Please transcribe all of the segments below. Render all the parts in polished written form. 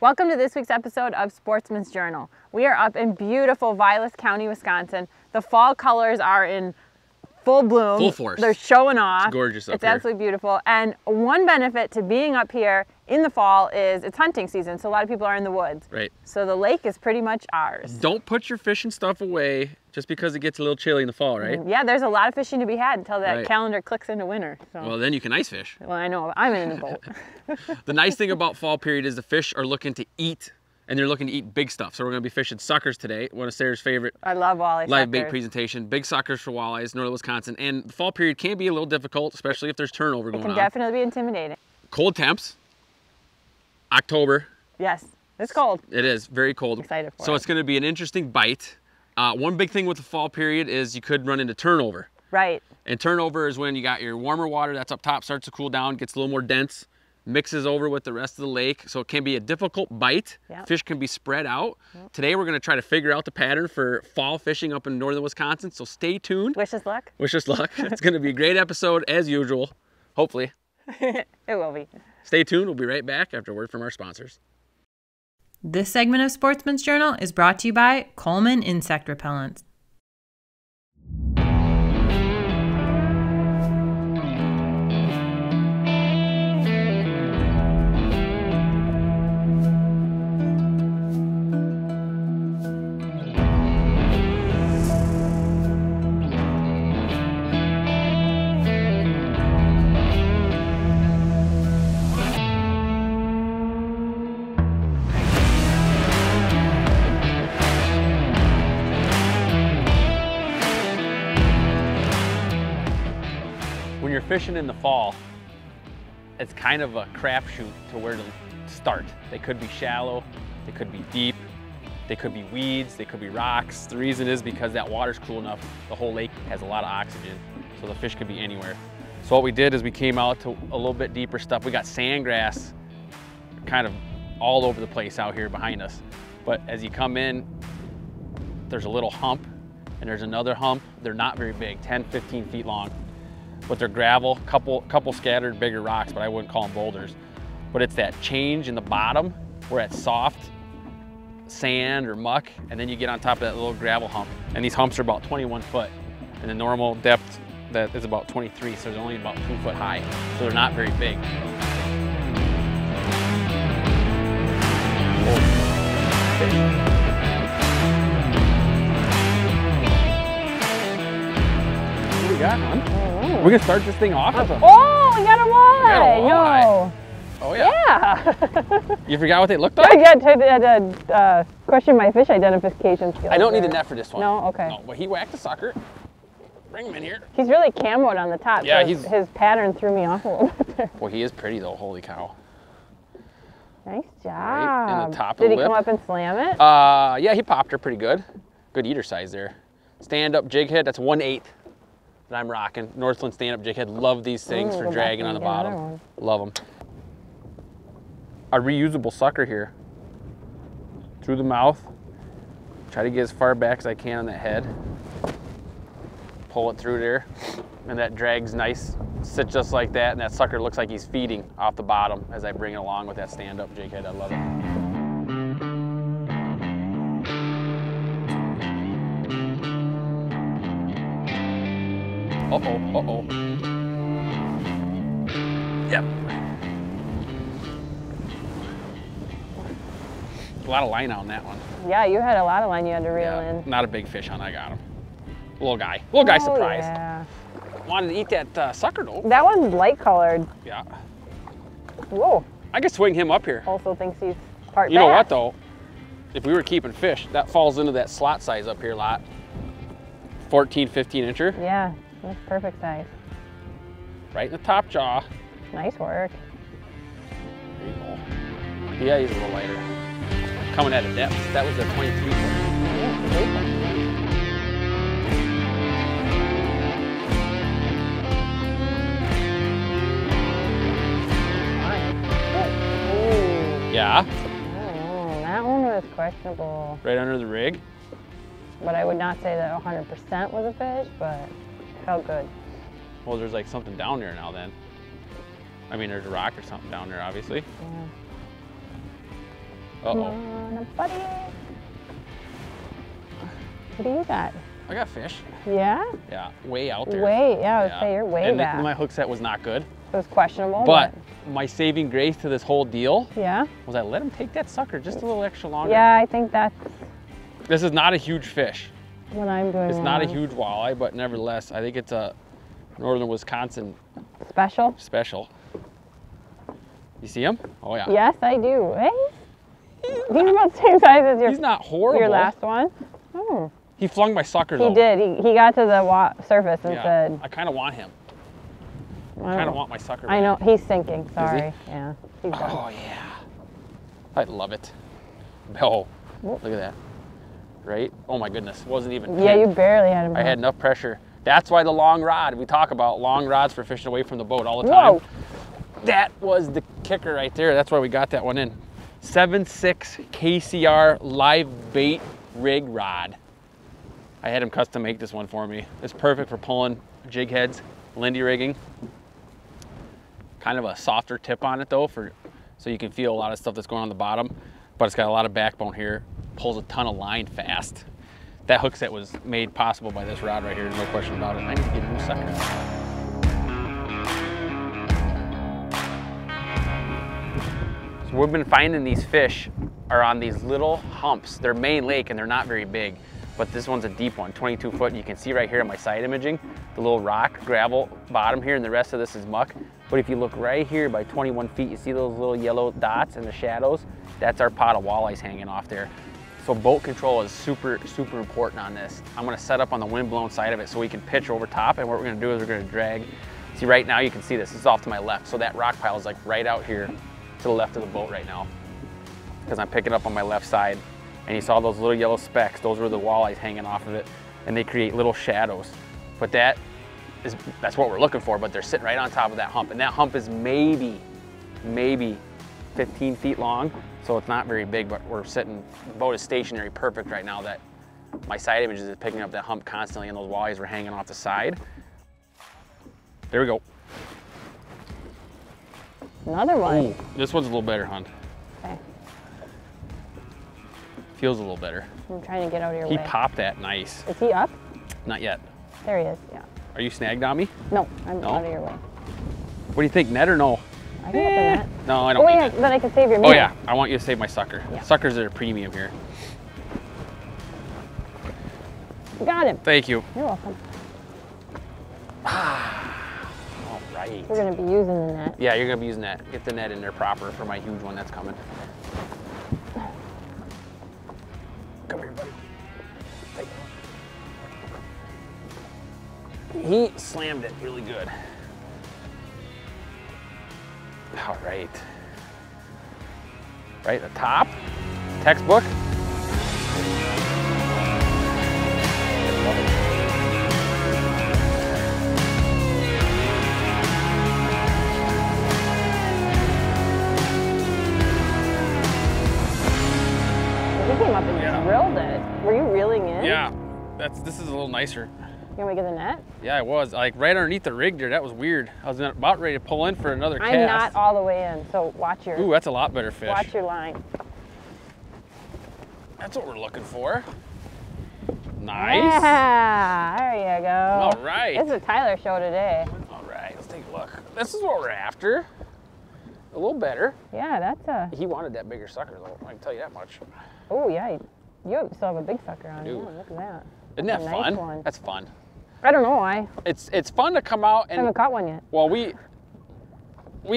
Welcome to this week's episode of Sportsman's Journal. We are up in beautiful Walleyes County, Wisconsin. The fall colors are in full bloom. Full force. They're showing off. It's gorgeous up It's here. absolutely beautiful. And one benefit to being up here in the fall is it's hunting season, so a lot of people are in the woods. Right. So the lake is pretty much ours. Don't put your fishing stuff away just because it gets a little chilly in the fall, right? Yeah, there's a lot of fishing to be had until that Right. calendar clicks into winter. So. Well, then you can ice fish. Well, I know, I'm in the boat. The nice thing about fall period is the fish are looking to eat, and they're looking to eat big stuff. So we're gonna be fishing suckers today, one of Sarah's favorite I love walleye live bait suckers. presentation. Big suckers for walleyes, northern Wisconsin. And the fall period can be a little difficult, especially if there's turnover going It can on. definitely be intimidating. Cold temps, October. Yes, it's cold. It is very cold. Excited for so it. it's gonna be an interesting bite. One big thing with the fall period is you could run into turnover. Right. And turnover is when you got your warmer water that's up top, starts to cool down, gets a little more dense, mixes over with the rest of the lake. So it can be a difficult bite. Yep. Fish can be spread out. Yep. Today we're gonna try to figure out the pattern for fall fishing up in northern Wisconsin. So stay tuned. Wish us luck. Wish us luck. It's gonna be a great episode as usual, hopefully. It will be. Stay tuned, we'll be right back after a word from our sponsors. This segment of Sportsman's Journal is brought to you by Coleman Insect Repellents. When you're fishing in the fall, it's kind of a crapshoot to where to start. They could be shallow, they could be deep, they could be weeds, they could be rocks. The reason is because that water's cool enough, the whole lake has a lot of oxygen, so the fish could be anywhere. So what we did is we came out to a little bit deeper stuff. We got sandgrass kind of all over the place out here behind us. But as you come in, there's a little hump and there's another hump. They're not very big, 10, 15 feet long. But they're gravel, couple scattered bigger rocks, but I wouldn't call them boulders. But it's that change in the bottom where it's soft sand or muck, and then you get on top of that little gravel hump. And these humps are about 21 foot, and the normal depth that is about 23, so they're only about 2 foot high. So they're not very big. What do we got, hon? We're gonna start this thing off with a... Oh, we got a walleye! got a walleye. Yo. Oh yeah. Yeah. You forgot what they looked like? I got to question my fish identification skills. I don't need there. the net for this one. No? Okay. No, but he whacked the sucker. Bring him in here. He's really camoed on the top. Yeah, so his pattern threw me off a little bit there. Well, he is pretty though, holy cow. Nice job. Right in the top of Did the he come lip. up and slam it? Yeah, he popped her pretty good. Good eater size there. Stand-up jig head, that's 1/8 that I'm rocking. Northland stand-up jig head. Love these things for go back dragging on and the get another bottom. one. Love them. A reusable sucker here. Through the mouth. Try to get as far back as I can on that head. Pull it through there. And that drags nice. Sit just like that, and that sucker looks like he's feeding off the bottom as I bring it along with that stand-up jig head. I love it. Uh-oh, uh-oh. Yep. A lot of line on that one. Yeah, you had a lot of line you had to reel in. Not a big fish on, I got him. Little guy surprised. Yeah. Wanted to eat that sucker though. That one's light colored. Yeah. Whoa. I could swing him up here. Also thinks he's part You know bass. what though? If we were keeping fish, that falls into that slot size up here a lot. 14, 15 incher. Yeah, that's perfect size. Right in the top jaw. Nice work. There you go. Yeah, he's a little lighter. Coming at a depth. That was a 23 foot. Yeah, great. Yeah. Oh, that one was questionable. Right under the rig. But I would not say that 100% was a fish, but it felt good. Well, there's like something down there now then. I mean, there's a rock or something down there, obviously. Yeah. Come Uh-oh. on, buddy. What do you got? I got fish. Yeah? Yeah, way out there. Way, yeah, I would say you're way and back. My hook set was not good. It was questionable, But my saving grace to this whole deal yeah? was I let him take that sucker just a little extra longer. Yeah, I think that's This is not a huge fish. what I'm doing It's not a wrong. huge walleye, but nevertheless, I think it's a northern Wisconsin Special? special. You see him? Oh yeah. Yes, I do. Hey? He's about the same size as He's not horrible. your last one. Oh. He flung my sucker though. He did. He got to the surface and Yeah. said, I kind of want him. I I kind of don't- want my sucker. I back. know, he's sinking, sorry. he? Yeah, he's done. Oh yeah. I love it. Oh, look at that. Right? Oh my goodness. Wasn't even. Yeah, you pinned. barely had him. I had enough pressure. That's why the long rod. We talk about long rods for fishing away from the boat all the time. Whoa. That was the kicker right there. That's why we got that one in. 7.6 KCR live bait rig rod. I had him custom make this one for me. It's perfect for pulling jig heads, Lindy rigging. Kind of a softer tip on it though, so you can feel a lot of stuff that's going on the bottom, but it's got a lot of backbone here. Pulls a ton of line fast. That hook set was made possible by this rod right here, no question about it. I need to get a new sucker. So we've been finding these fish are on these little humps. They're main lake and they're not very big, but this one's a deep one, 22 foot. And you can see right here in my side imaging, the little rock gravel bottom here, and the rest of this is muck. But if you look right here by 21 feet, you see those little yellow dots in the shadows? That's our pot of walleyes hanging off there. So boat control is super, super important on this. I'm gonna set up on the windblown side of it so we can pitch over top, and what we're gonna do is we're gonna drag. See right now you can see this is off to my left, so that rock pile is like right out here to the left of the boat right now, because I'm picking up on my left side. And you saw those little yellow specks, those were the walleyes hanging off of it, and they create little shadows. But that's what we're looking for, but they're sitting right on top of that hump, and that hump is maybe 15 feet long, so it's not very big, but we're sitting, the boat is stationary perfect right now. That my side images is picking up that hump constantly, and those walleyes were hanging off the side. There we go. Another one. Ooh, this one's a little better, hon. Okay. Feels a little better. I'm trying to get out of your He way. popped that nice. Is he up? Not yet. There he is, yeah. Are you snagged on me? No, I'm No? out of your way. What do you think, net or no? I can get the net. No, I Oh don't wait, need it. then I can save your Oh meal. yeah, I want you to save my sucker. Yeah. Suckers are a premium here. Got him. Thank you. You're welcome. All right. We're gonna be using the net. Yeah, you're gonna be using that. Get the net in there proper for my huge one that's coming. Come here, buddy. He slammed it really good. All right. Right at the top, textbook. He came up and drilled it. Were you reeling in? Yeah, this is a little nicer. You want me to get the net? Yeah, it was. Like right underneath the rig there, that was weird. I was about ready to pull in for another cast. I'm not all the way in, so watch your Ooh, that's a lot better fish. watch your line. That's what we're looking for. Nice. Yeah, there you go. All right. This is a Tyler show today. All right, let's take a look. This is what we're after. A little better. Yeah, that's a. He wanted that bigger sucker though, I can tell you that much. Oh yeah, you still have a big sucker on. do. Yeah, look at that. Isn't That's that a nice fun? one. That's fun. I don't know why. It's fun to come out I haven't and, caught one yet. well, we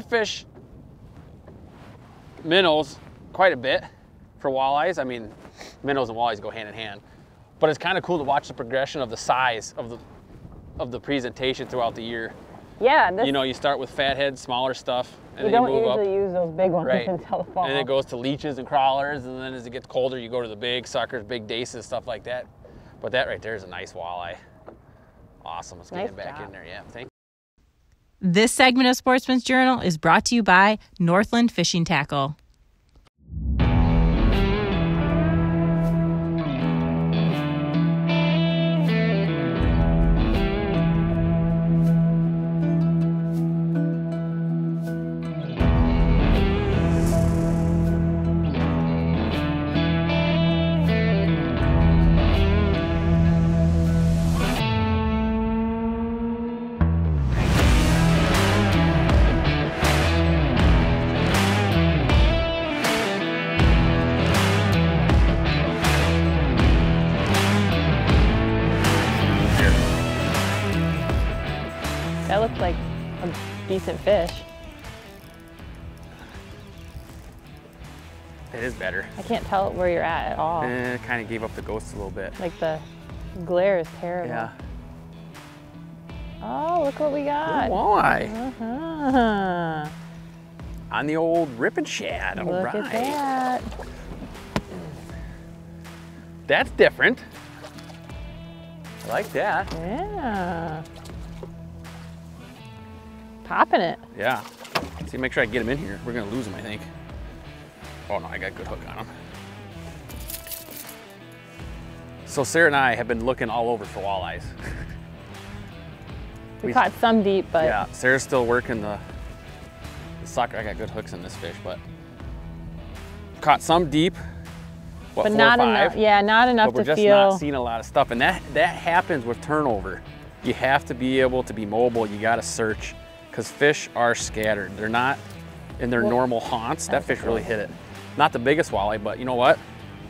fish minnows quite a bit for walleyes. I mean, minnows and walleyes go hand in hand. But it's kind of cool to watch the progression of the size of the presentation throughout the year. Yeah, this, You know, you start with fatheads, smaller stuff, and you then don't you move up. usually use those big ones Right. until the fall. And then it goes to leeches and crawlers, and then as it gets colder, you go to the big suckers, big daces, stuff like that. But that right there is a nice walleye. Awesome. Let's get Nice him back job. in there. Yeah, thank you. This segment of Sportsman's Journal is brought to you by Northland Fishing Tackle. decent fish. It is better. I can't tell where you're at all. Kind of gave up the ghost a little bit. Like the glare is terrible. Yeah. Oh, look what we got. Good walleye. Uh-huh. On the old rip and shad. All Look right. at that. That's different. I like that. Yeah. Popping it. Yeah. See, make sure I get him in here. We're gonna lose him, I think. Oh no, I got a good hook on him. So Sarah and I have been looking all over for walleyes. We caught some deep, but yeah, Sarah's still working the sucker. I got good hooks in this fish, but caught some deep. What, but 4 not or 5? enough. Yeah, not enough but we're to just feel. not seeing a lot of stuff, and that happens with turnover. You have to be able to be mobile. You got to search, because fish are scattered. They're not in their normal haunts. That fish really hit it. Not the biggest walleye, but you know what?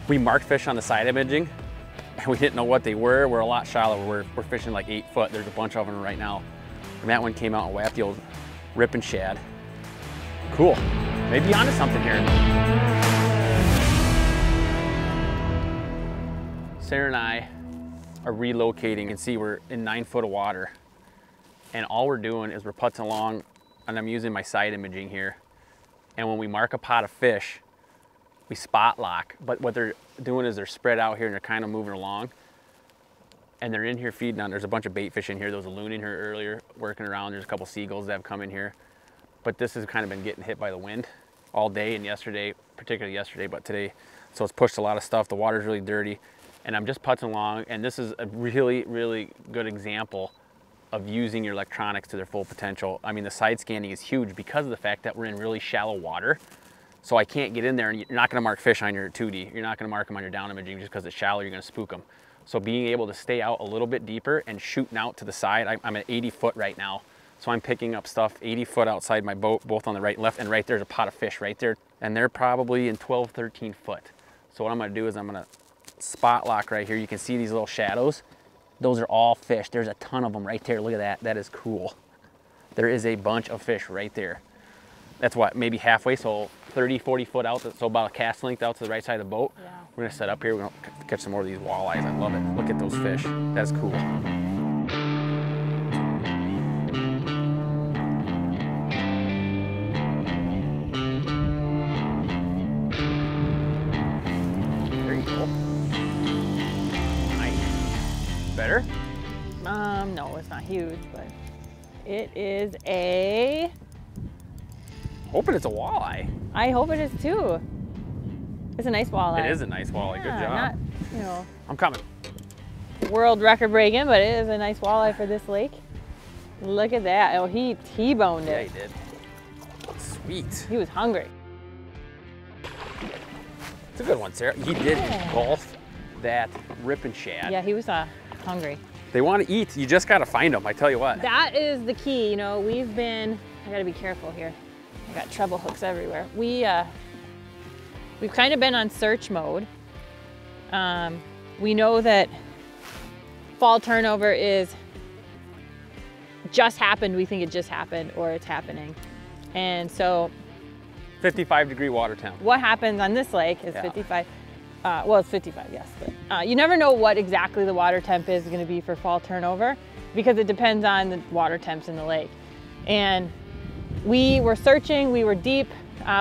We marked fish on the side imaging, and we didn't know what they were. We're a lot shallower. We're fishing like 8 foot. There's a bunch of them right now. And that one came out and whacked the old rip and shad. Cool. Maybe onto something here. Sarah and I are relocating, and see we're in 9 foot of water. And all we're doing is we're putzing along, and I'm using my side imaging here. And when we mark a pot of fish, we spot lock. But what they're doing is they're spread out here and they're kind of moving along. And they're in here feeding on, there's a bunch of bait fish in here. There was a loon in here earlier working around. There's a couple seagulls that have come in here. But this has kind of been getting hit by the wind all day, and yesterday, particularly yesterday, but today. So it's pushed a lot of stuff. The water's really dirty. And I'm just putzing along, and this is a really, really good example of using your electronics to their full potential. I mean, the side scanning is huge because of the fact that we're in really shallow water. So I can't get in there, and you're not gonna mark fish on your 2D. You're not gonna mark them on your down imaging just because it's shallow, you're gonna spook them. So being able to stay out a little bit deeper and shooting out to the side, I'm at 80 foot right now. So I'm picking up stuff 80 foot outside my boat, both on the right and left, and right there's a pot of fish right there. And they're probably in 12, 13 foot. So what I'm gonna do is I'm gonna spot lock right here. You can see these little shadows. Those are all fish. There's a ton of them right there. Look at that. That is cool. There is a bunch of fish right there. That's what, maybe halfway, so 30, 40 foot out, so about a cast length out to the right side of the boat. Yeah. We're gonna set up here. We're gonna catch some more of these walleyes. I love it. Look at those fish. That's cool. There you go. Nice. Better? No, it's not huge, but it is a... Hoping it's a walleye. I hope it is too. It's a nice walleye. It is a nice walleye. Yeah, good job. not, you know, I'm coming. world record breaking, but it is a nice walleye for this lake. Look at that. Oh, he T-boned it. Yeah, he did. Sweet. He was hungry. It's a good one, Sarah. He did engulf that rip and shad. Yeah, he was hungry. They want to eat. You just got to find them, I tell you what. That is the key. You know, we've been, I got to be careful here. I got treble hooks everywhere. We've kind of been on search mode. We know that fall turnover is just happened. We think it just happened or it's happening. And so 55-degree water temp. what happens on this lake is 55. Well, it's 55, yes. But you never know what exactly the water temp is going to be for fall turnover because it depends on the water temps in the lake. And we were searching, we were deep.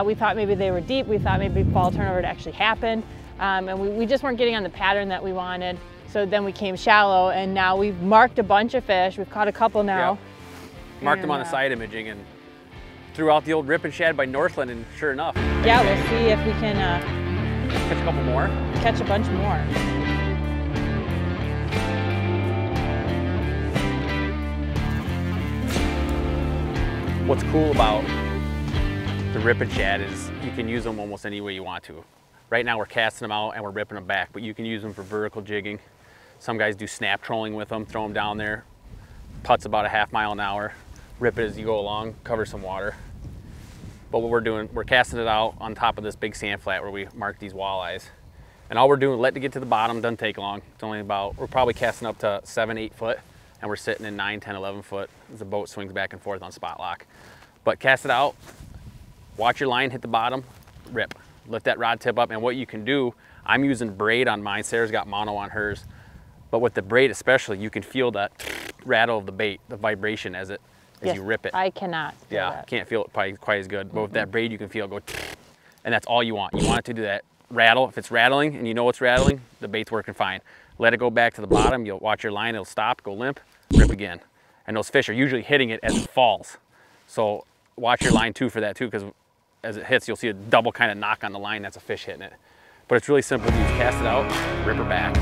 We thought maybe they were deep. We thought maybe fall turnover had actually happened. And we just weren't getting on the pattern that we wanted. So then we came shallow, and now we've marked a bunch of fish. We've caught a couple now. Yep. Marked them on the side imaging and threw out the old rip and shad by Northland, and sure enough. Yeah, we'll see if we can catch a couple more. Catch a bunch more. What's cool about the rip and shad is you can use them almost any way you want to. Right now we're casting them out and we're ripping them back, but you can use them for vertical jigging. Some guys do snap trolling with them, throw them down there, putts about a ½ mile an hour, rip it as you go along, cover some water. But what we're doing, we're casting it out on top of this big sand flat where we mark these walleyes. And all we're doing, letting it get to the bottom, doesn't take long. It's only about, we're probably casting up to 7, 8 foot. and we're sitting in 9, 10, 11 foot as the boat swings back and forth on spot lock. But cast it out, watch your line hit the bottom, rip. Lift that rod tip up, and what you can do, I'm using braid on mine, Sarah's got mono on hers, but with the braid especially, you can feel that rattle of the bait, the vibration as you rip it. I cannot feel that. Can't feel it probably quite as good, but with that braid you can feel it go, and that's all you want. You want it to do that rattle. If it's rattling and you know it's rattling, the bait's working fine. Let it go back to the bottom, you'll watch your line, it'll stop, go limp, rip again. And those fish are usually hitting it as it falls. So watch your line too for that too, because as it hits, you'll see a double kind of knock on the line, that's a fish hitting it. But it's really simple to use. Cast it out, rip her back.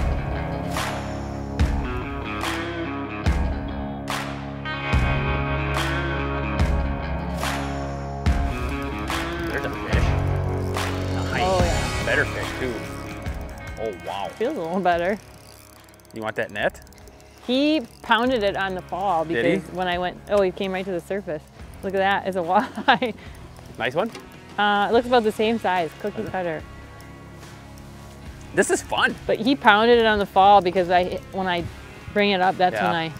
There's a fish. Nice. Oh yeah. Better fish too. Oh wow. Feels a little better. You want that net? He pounded it on the fall because when I went, oh, he came right to the surface. Look at that, it's a walleye. Nice one. It looks about the same size, cookie cutter. This is fun. But he pounded it on the fall because when I bring it up, that's when I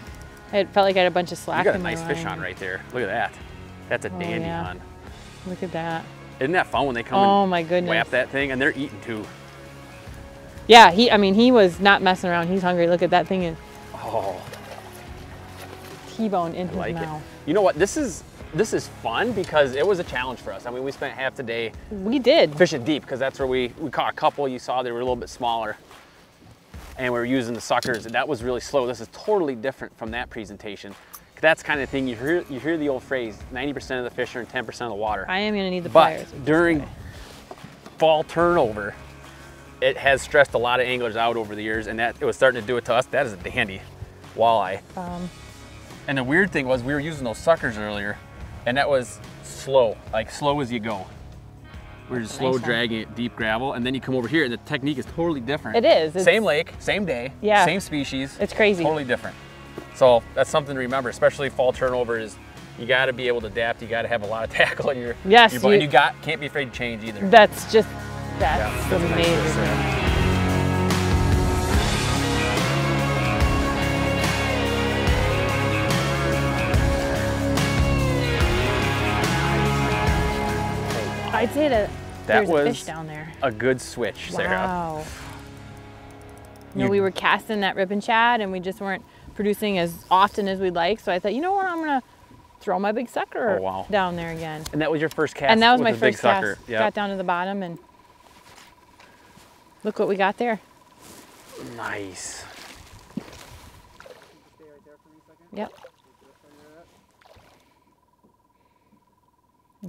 felt like I had a bunch of slack in my line. You got a nice fish on right there. Look at that. That's a dandy on. Look at that. Isn't that fun when they come oh my goodness. Whap that thing, and they're eating too. Yeah, he was not messing around. He's hungry. Look at that thing is T-bone in his mouth. You know what? This is fun because it was a challenge for us. I mean, we spent half the day fishing deep because that's where we caught a couple. You saw they were a little bit smaller, and we were using the suckers, and that was really slow. This is totally different from that presentation. That's kind of thing you hear the old phrase, 90% of the fish are in 10% of the water. I am gonna need the pliers. But during fall turnover, it has stressed a lot of anglers out over the years, and that it was starting to do it to us. That is a dandy walleye. And the weird thing was we were using those suckers earlier, and that was slow, like slow as you go. We were just slow dragging it, deep gravel, and then you come over here and the technique is totally different. It is. Same lake, same day, same species. It's crazy. Totally different. So that's something to remember, especially fall turnover is you gotta be able to adapt, you gotta have a lot of tackle in your boat, and you can't be afraid to change either. That's amazing. I'd say that there's a fish down there. A good switch, Sarah. Wow. You know, we were casting that rip and shad and we just weren't producing as often as we'd like. So I thought, you know what, I'm gonna throw my big sucker down there again. And that was your first cast? And that was my first cast. Sucker. Yep. Got down to the bottom and look what we got there. Nice. Yep.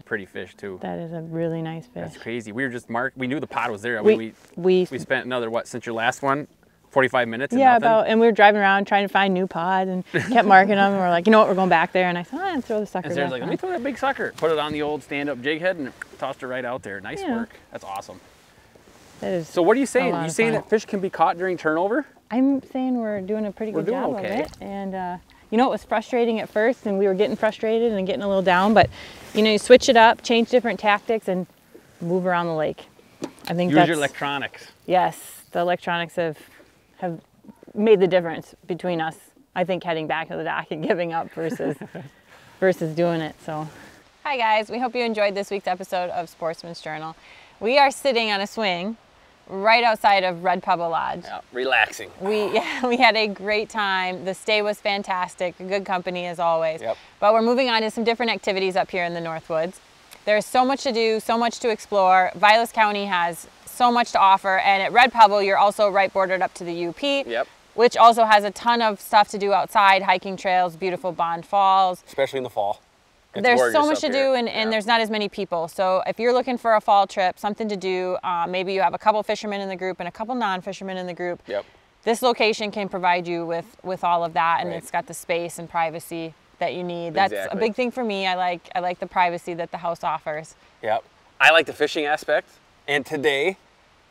Pretty fish too. That is a really nice fish. That's crazy. We were just we knew the pod was there. I mean, we spent another, what, since your last one? 45 minutes? Yeah, and we were driving around trying to find new pods and kept marking them. And we're like, you know what, we're going back there. And I said, oh, and throw the sucker. And Sarah's like, let me throw that big sucker. Put it on the old stand-up jig head and tossed it right out there. Nice work. That's awesome. That is so what are you saying? Are you saying that fish can be caught during turnover? I'm saying we're doing a pretty good job of it. And you know, it was frustrating at first and we were getting frustrated and getting a little down, but you know, you switch it up, change different tactics and move around the lake. I think Use your electronics. Yes, the electronics have made the difference between us, I think, heading back to the dock and giving up versus doing it. So, hi guys, we hope you enjoyed this week's episode of Sportsman's Journal. We are sitting on a swing right outside of Red Pebble Lodge. Yeah, relaxing. We had a great time. The stay was fantastic, good company as always. Yep. But we're moving on to some different activities up here in the Northwoods. There's so much to do, so much to explore. Vilas County has so much to offer, and at Red Pebble, you're also right bordered up to the UP, which also has a ton of stuff to do outside, hiking trails, beautiful Bond Falls. Especially in the fall. There's so much to do, and there's not as many people. So if you're looking for a fall trip, something to do, maybe you have a couple fishermen in the group and a couple non-fishermen in the group. This location can provide you with all of that, and it's got the space and privacy that you need. That's a big thing for me. I like the privacy that the house offers. Yep. I like the fishing aspect, and today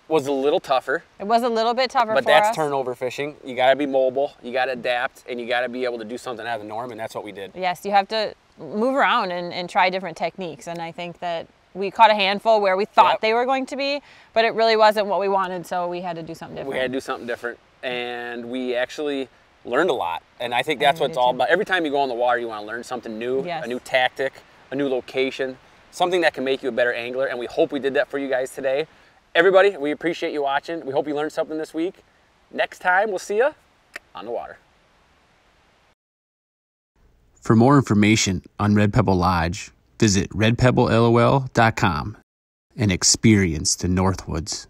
was a little tougher. It was a little bit tougher for us. But that's turnover fishing. You gotta be mobile, you gotta adapt, and you gotta be able to do something out of the norm, and that's what we did. Yes, you have to move around and try different techniques, and I think that we caught a handful where we thought they were going to be, but it really wasn't what we wanted, so we had to do something different. We had to do something different, and we actually learned a lot. And I think that's what it's all about. Every time you go on the water, you want to learn something new, a new tactic, a new location, something that can make you a better angler. And we hope we did that for you guys today. Everybody, we appreciate you watching. We hope you learned something this week. Next time, we'll see you on the water. For more information on Red Pebble Lodge, visit redpebblelol.com and experience the Northwoods.